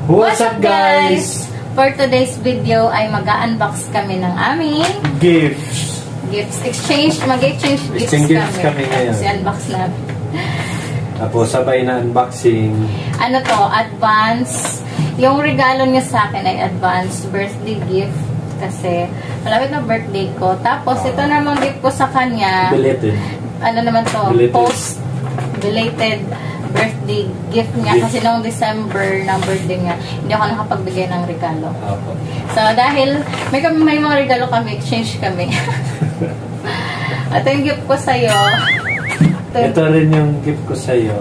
What's up guys? For today's video ay mag-unbox kami ng aming Gifts. Exchange. Mag-exchange gifts kami ngayon. Kasi unbox namin. Tapos sabay na unboxing. Ano to? Advance. Yung regalo niya sa akin ay advance birthday gift. Kasi malapit na birthday ko. Tapos ito namang gift ko sa kanya. Belated. Ano naman to? Belated. Belated birthday gift niya. Kasi noong December na birthday niya, hindi ako nakapagbigay ng regalo. So, dahil may mga regalo kami, exchange kami. Ito yung gift ko sa'yo. Ito rin yung gift ko sa'yo.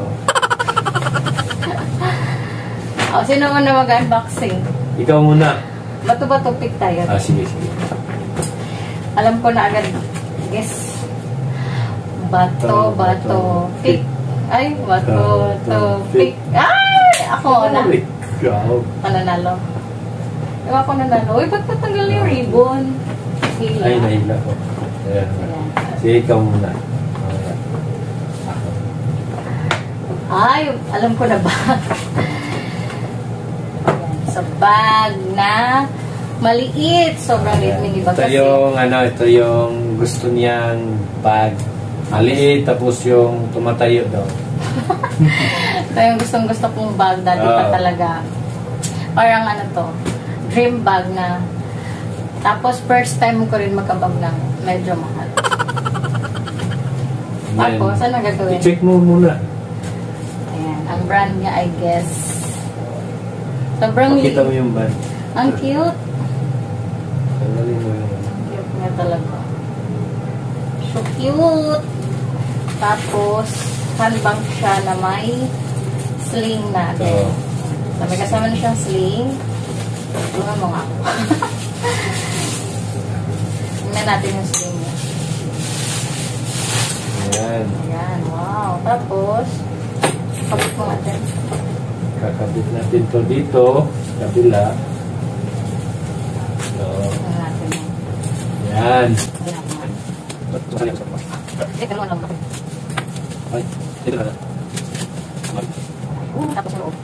Sino muna mag-unboxing? Ikaw muna. Bato-bato pick tayo. Sige. Alam ko na agad. Guess. Bato, pick. Ay, bato, pick. Ay! Ako na. Pananalo. Ewan ko nanalo. Uy, ba't natanggal yung ribbon? Ay, nahila ko. Ayan. Sige, ikaw muna. Ay, alam ko na ba? Sa bag na maliit. Sobrang liit mini bag kasi. Ito yung gusto niyang bag. Maliit, tapos yung tumatayo daw. Ito yung gustong-gusto kong bag. Dati pa talaga. Parang ano to, dream bag na. Tapos first time ko rin magkabag ng medyo mahal. Tapos, ano gagawin? I-check mo muna. Ayan, ang brand niya, I guess. Sobrang pakita mo yung bag. Ang cute. Tanggalin mo yung Ang cute niya talaga. So cute. Tapos, handbag siya na may sling natin. So, may kasama na siyang sling. Tulungan mo nga ako. Tingnan natin yung sling niya. Ayan. Ayan, wow. Tapos, kabit mo natin. Kakabit natin to dito. Kabila. So, ayan. Ay, dito ka na. Tapos loob.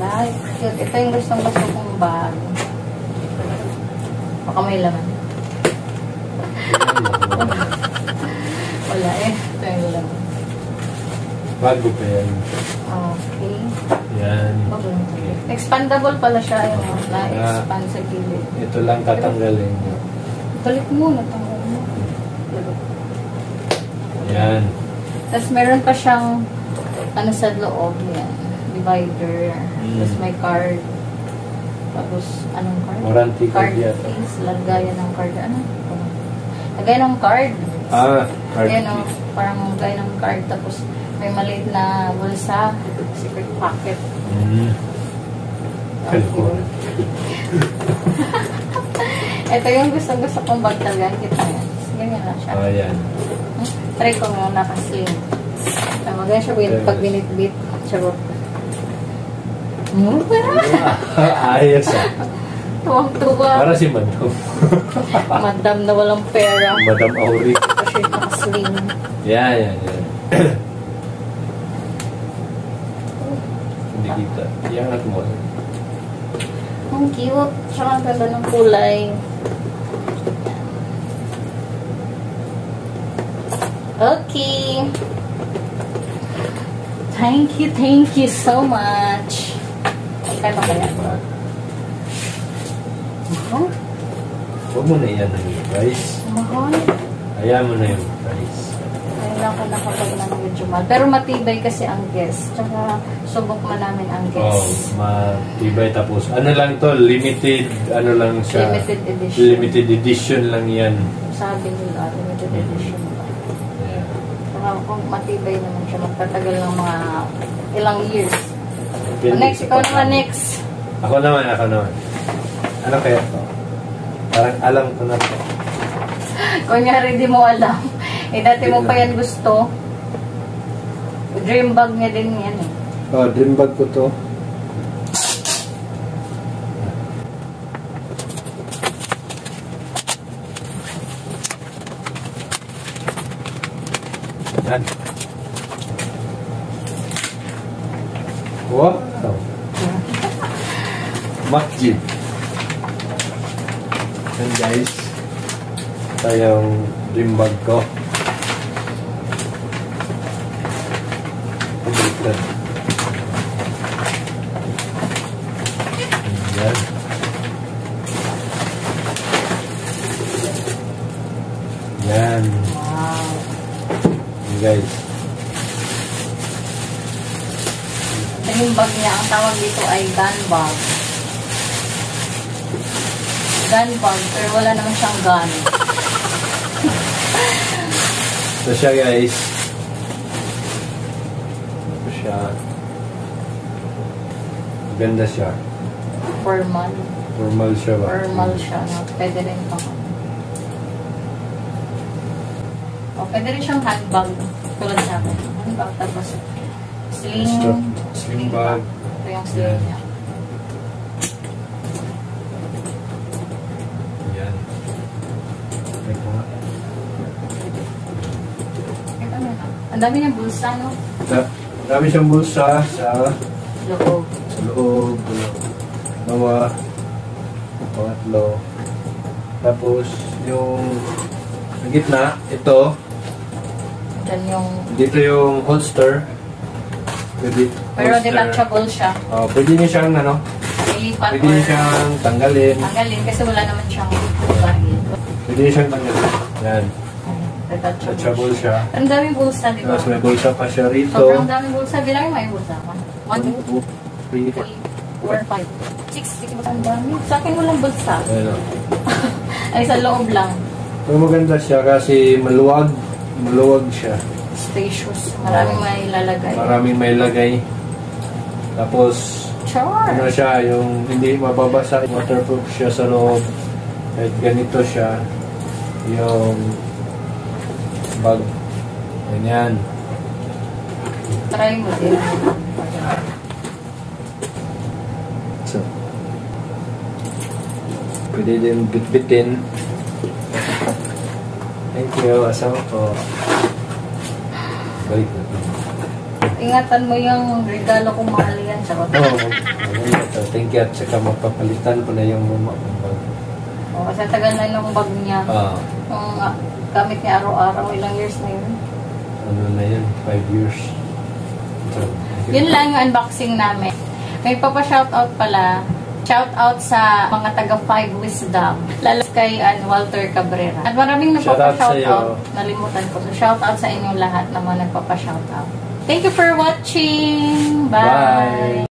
Like, cute. Ito yung gustong-gusto kong bag. Baka may laman. Wala eh. Ito yung laman. Bago pa yan. Okay. Yan. Expandable pala siya yung na-expand sa gilid. Ito lang tatanggalin nyo. Balik mo, natanggal mo. Yan. Tapos meron pa siyang ano sa loob yan. Divider. Tapos may card. Tapos anong card? Warranty card yata. Case. Lagayan ng card. Ano? Lagayan ng card. Card. Ayan o. Parang lagayan ng card. Tapos may maliit na bulsa. Secret pocket. Ito yung gusto kong bag talaga. Kita yan. Ganyan lang siya. Ayan. Try ko muna kasi. Maganda siya pag binitbit. Charot. Ayos ah. Tuwang-tuwa. Para si Madam. Madam na walang pera. Madam Auri. Kasi nakasling. Yan. Hindi kita. Iangat mo. Ang cute. Tsaka ang ganda ng kulay. Okay. Thank you so much. Kaya ba kaya? Mahal? Huwag mo na yan yung price. Mahal? Ayaw mo na yung price. Kailangan ko nakapag ng medyo mahal. Pero matibay kasi ang guest. Tsaka subok man namin ang guest. Matibay. Tapos ano lang to, limited, ano lang siya. Limited edition. Limited edition lang yan. Sabi nila, limited edition. Kung matibay naman siya, magtatagal ng mga ilang years. Next, ikaw naman next. Ako naman. Ano kaya to? Parang alam ko na to. Kunyari di mo alam. Dati mo pa yan gusto. Dream bag niya din yan eh. Dream bag ko to. Yan. Wow. Makjid. Yan guys. Ito yung dream bag ko. Yan. Yan. Wow. Yan guys. Yung bag niya, ang tawag dito ay gun bag. Gun bag, pero wala naman siyang gun. Ito siya guys. Ito siya. Ganda siya. Formal. Formal siya ba? Formal siya. No? Pwede rin pa. O, pwede rin siyang handbag. Tulad sa akin. Handbag, tapos sling bag. Ito yung sling niya. Yan. Teka nga. Ang dami ng bulsa, no? Dami siyang bulsa sa Loob. loob. Dalawa. Pangatlo. Tapos, yung sa gitna, ito. Diyan yung... Dito yung holster. Pero detachable siya. Pwede niya siyang ano, Ilipat pwede niya siyang tanggalin. tanggalin kasi wala naman siyang bahid. Pwede niya siyang tanggalin. Yan. Detachable. Detachable siya. Ang daming bulsa, di ba? Tapos may bulsa pa siya rito. Sobrang daming bulsa. Bilangin mo yung bulsa ko. 1, 2, 3, 3, 4, 5, 6. Ang dami. Sa akin walang bulsa. Ayun. Ay, sa loob lang. Pero maganda siya kasi maluwag. Maluwag siya. Spacious. Maraming may lalagay. Maraming may lagay. Tapos, ano Sure. siya, yung hindi mababasa. Waterproof siya sa loob. Kahit ganito siya. Yung bag. Ganyan. Try mo din. So, pwede din bitbitin. Thank you. Asawa ko. Balik na. Ingatan mo yung regalo kong mahal yan. Charot. Oo. Thank you. At saka mapapalitan ko na yung mama kong bag. O, kasi tagal na yung bag niya. Yung gamit niya araw-araw. Ilang years na yun. Ano na yun? 5 years. So, Yun lang yung unboxing namin. May papa-shoutout pala. Shoutout sa mga taga 5 Wisdom. Lalo kay Walter Cabrera. At maraming Shoutout nagpapa-shoutout. sa'yo. Nalimutan ko. So, shoutout sa inyong lahat na mga nagpapa-shoutout. Thank you for watching. Bye! Bye.